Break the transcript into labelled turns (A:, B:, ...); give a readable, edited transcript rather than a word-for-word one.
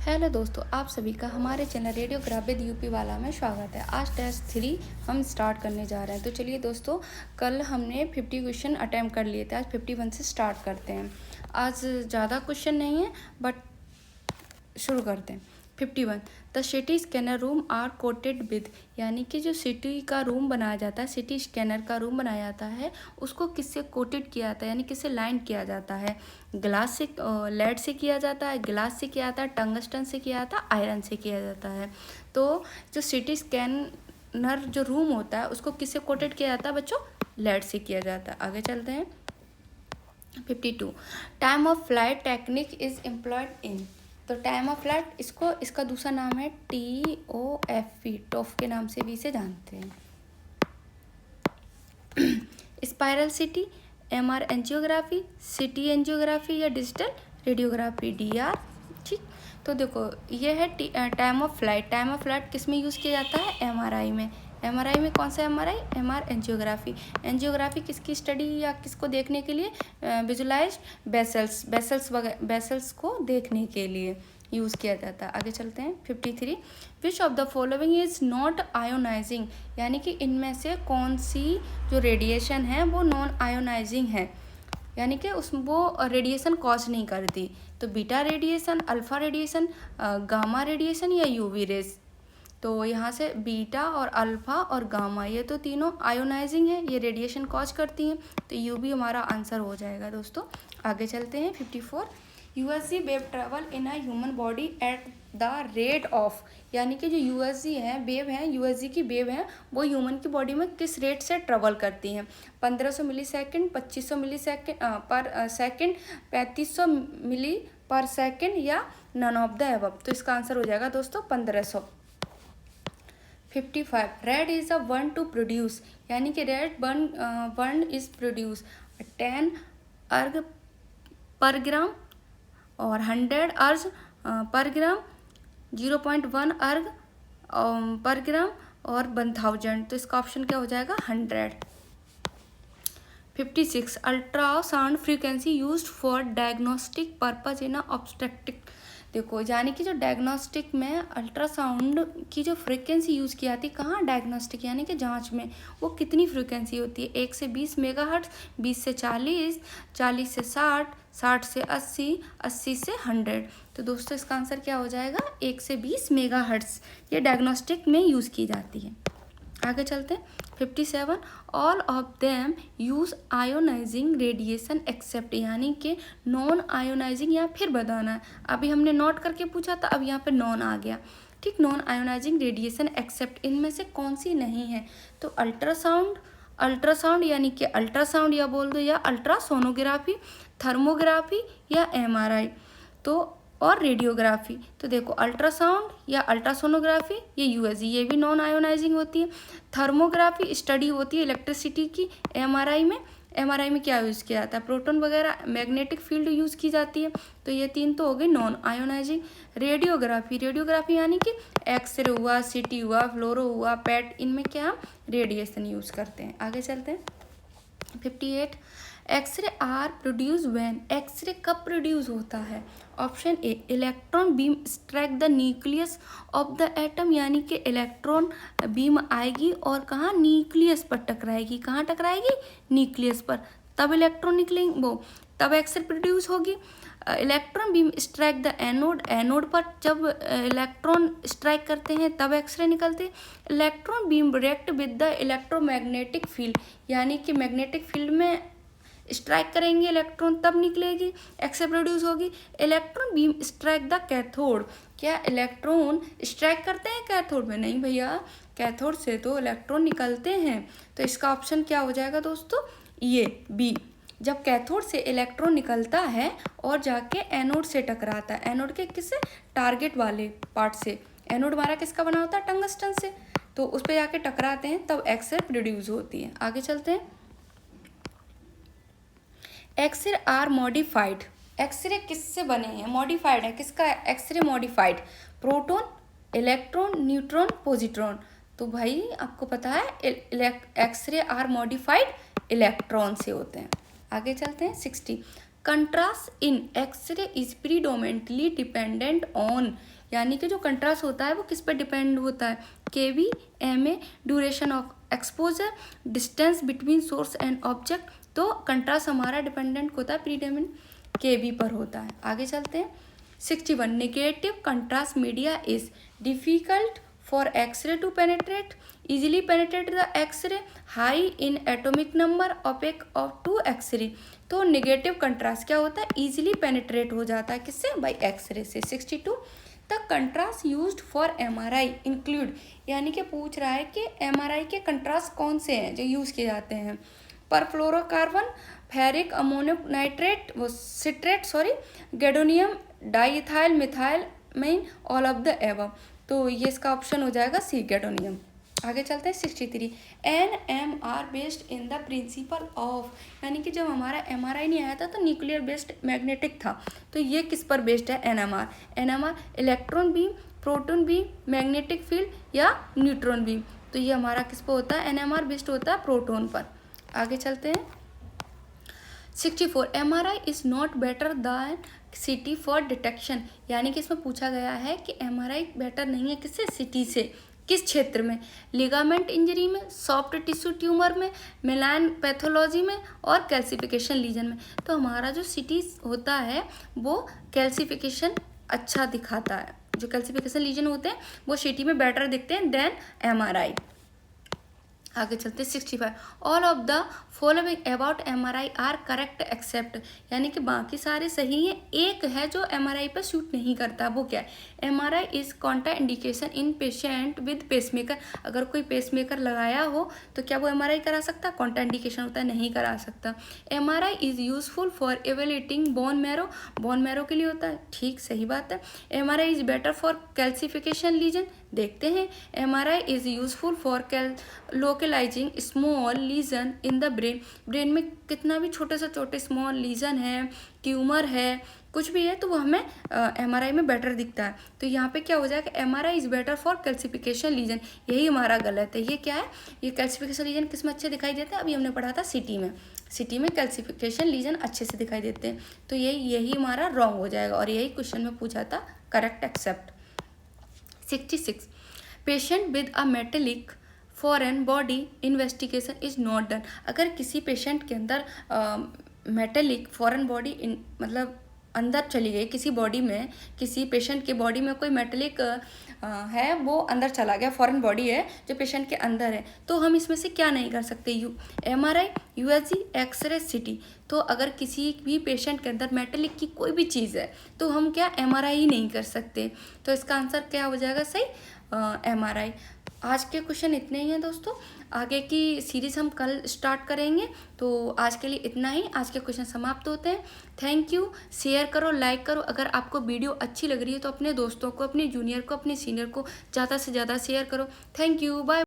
A: Hello दोस्तों, आप सभी का हमारे चैनल रेडियोग्राफ विद यूपी वाला में स्वागत है। आज टेस्ट 3 हम स्टार्ट करने जा रहे हैं। तो चलिए दोस्तों, कल हमने 50 क्वेश्चन अटैम्प्ट कर लिए थे, आज 51 से स्टार्ट करते हैं। आज ज़्यादा क्वेश्चन नहीं है बट शुरू करते हैं। 51 the CT scanner room are coated with, यानी कि जो सिटी का रूम बनाया जाता है, सिटी स्कैनर का रूम बनाया जाता है, उसको किससे कोटेड किया जाता है, यानी किससे लाइन किया जाता है। ग्लास से, लेड से किया जाता है, ग्लास से किया जाता है, टंगस्टन से किया जाता है, आयरन से किया जाता है। तो जो सिटी स्कैनर जो रूम होता है उसको किससे कोटेड किया जाता है बच्चों? लेड से किया जाता है। आगे चलते हैं। 52 time of flight technique is employed in, तो टाइम ऑफ फ्लाइट इसका दूसरा नाम है TOF, टॉफ के नाम से भी इसे जानते हैं। Spiral city, MR angiography, city angiography या डिजिटल रेडियोग्राफी DR। ठीक, तो देखो ये है time of flight. Time of flight किस में यूज़ किया जाता है? MRI में। MRI में कौन सा MRI? MR angiography. एंजियोग्राफी किसकी स्टडी या किसको देखने के लिए? विजुलाइज बेसल्स को देखने के लिए यूज़ किया जाता है। आगे चलते हैं। 53 which of the following is not ionising, यानी कि इनमें से कौन सी जो रेडिएशन है वो नॉन आयोनाइजिंग है, यानी कि वो रेडिएशन कॉज नहीं करती। तो beta radiation, alpha radiation, gamma radiation या यूवी रेज। तो यहाँ से बीटा और अल्फा और गामा ये तो तीनों आयोनाइजिंग है, ये रेडिएशन कॉज करती हैं, तो यू भी हमारा आंसर हो जाएगा दोस्तों। आगे चलते हैं। 54 USG wave travel in a human body at the rate of, यानी कि जो USG है वेव है, USG की वेव है, वो ह्यूमन की बॉडी में किस रेट से ट्रेवल करती हैं? 1500 मिली सेकेंड, 2500 मिली सेकेंड पर सेकेंड, 3500 मिली पर सेकेंड या नन ऑफ द एबव। तो इसका आंसर हो जाएगा दोस्तों 1500। 55 red is a one two produce, यानी कि रेड वन इज प्रोड्यूस 10 अर्ग पर ग्राम और 100 अर्ज पर ग्राम, 0.1 अर्ग पर ग्राम और 1000। तो इसका ऑप्शन क्या हो जाएगा? 100। 56 ultrasound frequency used for diagnostic purpose in obstetric, देखो यानी कि जो डायग्नोस्टिक में अल्ट्रासाउंड की जो फ्रीक्वेंसी यूज़ की जाती है कहाँ? डायग्नोस्टिक यानी कि जांच में, वो कितनी फ्रीक्वेंसी होती है? 1 से 20 मेगाहर्ट्ज, 20 से 40, 40 से 60, 60 से 80, 80 से 100। तो दोस्तों इसका आंसर क्या हो जाएगा? 1 से 20 मेगाहर्ट्ज ये डायग्नोस्टिक में यूज़ की जाती है। आगे चलते हैं। 57 all of them use ionising radiation except, यानी कि नॉन आयोनाइजिंग, या फिर बताना है। अभी हमने नोट करके पूछा था, अब यहाँ पे नॉन आ गया। ठीक, नॉन आयोनाइजिंग रेडिएशन एक्सेप्ट, इनमें से कौन सी नहीं है? तो अल्ट्रासाउंड यानी कि अल्ट्रासाउंड या बोल दो, या अल्ट्रासोनोग्राफी, थर्मोग्राफी या MRI, तो और रेडियोग्राफी। तो देखो अल्ट्रासाउंड या अल्ट्रासोनोग्राफी ये USG, ये भी नॉन आयोनाइजिंग होती है। थर्मोग्राफी स्टडी होती है इलेक्ट्रिसिटी की। MRI में क्या यूज़ किया जाता है? प्रोटॉन वगैरह, मैग्नेटिक फील्ड यूज़ की जाती है। तो ये तीन तो हो गई नॉन आयोनाइजिंग। रेडियोग्राफी यानी कि एक्सरे हुआ, CT हुआ, फ्लोरो हुआ, PET, इनमें क्या हम रेडिएशन यूज़ करते हैं। आगे चलते हैं। 58 X-ray are produce when, X-ray कब प्रोड्यूस होता है? Option A electron beam strike the nucleus of the atom, यानी कि इलेक्ट्रॉन बीम आएगी और कहाँ? न्यूक्लियस पर टकराएगी। कहाँ टकराएगी? न्यूक्लियस पर, तब इलेक्ट्रॉन निकलेंगे, वो तब एक्सरे प्रोड्यूस होगी। Electron beam strike the anode, anode पर जब इलेक्ट्रॉन स्ट्राइक करते हैं तब एक्सरे निकलते हैं। Electron beam react with the electromagnetic field, यानी कि मैग्नेटिक फील्ड में स्ट्राइक करेंगे इलेक्ट्रॉन तब निकलेगी, एक्सरे प्रोड्यूस होगी। Electron beam strike the cathode, क्या इलेक्ट्रॉन स्ट्राइक करते हैं कैथोड में? नहीं भैया, कैथोड से तो इलेक्ट्रॉन निकलते हैं। तो इसका ऑप्शन क्या हो जाएगा दोस्तों? ये बी, जब कैथोड से इलेक्ट्रॉन निकलता है और जाके एनोड से टकराता है। एनोड के किससे? टारगेट वाले पार्ट से। एनोड हमारा किसका बना होता है? टंगस्टन से। तो उस पर जाके टकराते हैं तब एक्सरे प्रोड्यूस होती है। आगे चलते हैं। एक्सरे आर मॉडिफाइड, एक्सरे किससे बने हैं? मॉडिफाइड है, किसका X-ray modified? Proton, electron, neutron, positron. तो भाई आपको पता है एक्सरे आर मॉडिफाइड इलेक्ट्रॉन से होते हैं। आगे चलते हैं। 60 contrast in X-ray is predominantly dependent on, यानी कि जो कंट्रास्ट होता है वो किस पे डिपेंड होता है, kV, mA, duration of exposure, distance between source and object. तो कंट्रास्ट हमारा डिपेंडेंट होता है प्रीडेमिनेंट केवी पर होता है। आगे चलते हैं। 61 negative contrast media is difficult for X-ray to penetrate, easily penetrate the x-ray, high in atomic number, opaque of to x-ray। तो नेगेटिव कंट्रास्ट क्या होता है, इजीली पेनिट्रेट हो जाता है किससे, बाई एक्सरे से। 62 the contrast used for MRI include, यानी कि पूछ रहा है कि एमआरआई के कंट्रास्ट कौन से हैं जो यूज़ किए जाते हैं। परफ्लोरोकार्बन, फेरिक अमोनियम नाइट्रेट, वो citrate sorry, gadolinium diethyl methyl mean, all of the above. तो ये इसका ऑप्शन हो जाएगा सी, गैडोनियम। आगे चलते हैं। 63 NMR based in the principle of, यानी कि जब हमारा MRI नहीं आया था तो न्यूक्लियर बेस्ड मैग्नेटिक था, तो ये किस पर बेस्ड है, NMR electron beam, proton beam, magnetic field या न्यूट्रॉन बीम। तो ये हमारा किस पर होता है, NMR बेस्ड होता है प्रोटॉन पर। आगे चलते हैं। 64 MRI is not better than CT for detection, यानी कि इसमें पूछा गया है कि MRI बेटर नहीं है किससे, CT से। किस क्षेत्र में, लिगामेंट इंजरी में, सॉफ्ट टिश्यू ट्यूमर में, मेलान पैथोलॉजी में और कैल्सिफिकेशन लीजन में। तो हमारा जो CT होता है वो कैल्सिफिकेशन अच्छा दिखाता है, जो कैल्सिफिकेशन लीजन होते हैं वो CT में बेटर दिखते हैं देन MRI। आगे चलते 65 all of the following about MRI are correct except, यानी कि बाकी सारे सही हैं, एक है जो MRI पर शूट नहीं करता, वो क्या है, MRI is Contra indication in patient with pacemaker. अगर कोई पेसमेकर लगाया हो तो क्या वो MRI करा सकता, कॉन्ट्रा इंडिकेशन होता है, नहीं करा सकता। MRI is useful for evaluating bone marrow, bone marrow के लिए होता है, ठीक सही बात है। MRI is better for calcification lesion, देखते हैं। MRI is useful for localising small lesion in the brain, brain में कितना भी छोटे से छोटे स्मॉल लीजन है, ट्यूमर है, कुछ भी है, तो वो हमें MRI में बेटर दिखता है। तो यहाँ पे क्या हो जाएगा, MRI is better for calcification lesion, यही हमारा गलत है। ये क्या है, ये कैल्सिफिकेशन लीजन किस में अच्छे दिखाई देते हैं, अभी हमने पढ़ा था CT में, CT में कैल्सिफिकेशन लीजन अच्छे से दिखाई देते हैं, तो यही हमारा रॉन्ग हो जाएगा और यही क्वेश्चन में पूछा था, correct except. 66 patient with a metallic foreign body investigation is not done, अगर किसी पेशेंट के अंदर मेटेलिक फॉरेन बॉडी मतलब अंदर चली गई किसी बॉडी में, किसी पेशेंट के बॉडी में कोई मेटेलिक है, वो अंदर चला गया, फॉरेन बॉडी है जो पेशेंट के अंदर है, तो हम इसमें से क्या नहीं कर सकते, MRI, USG, एक्सरे, CT। तो अगर किसी भी पेशेंट के अंदर मेटेलिक की कोई भी चीज़ है तो हम क्या MRI ही नहीं कर सकते, तो इसका आंसर क्या हो जाएगा सही, MRI। आज के क्वेश्चन इतने ही हैं दोस्तों, आगे की सीरीज़ हम कल स्टार्ट करेंगे, तो आज के लिए इतना ही, आज के क्वेश्चन समाप्त होते हैं। थैंक यू, शेयर करो, लाइक करो, अगर आपको वीडियो अच्छी लग रही है तो अपने दोस्तों को, अपने जूनियर को, अपने सीनियर को ज़्यादा से ज़्यादा शेयर करो। Thank you, bye.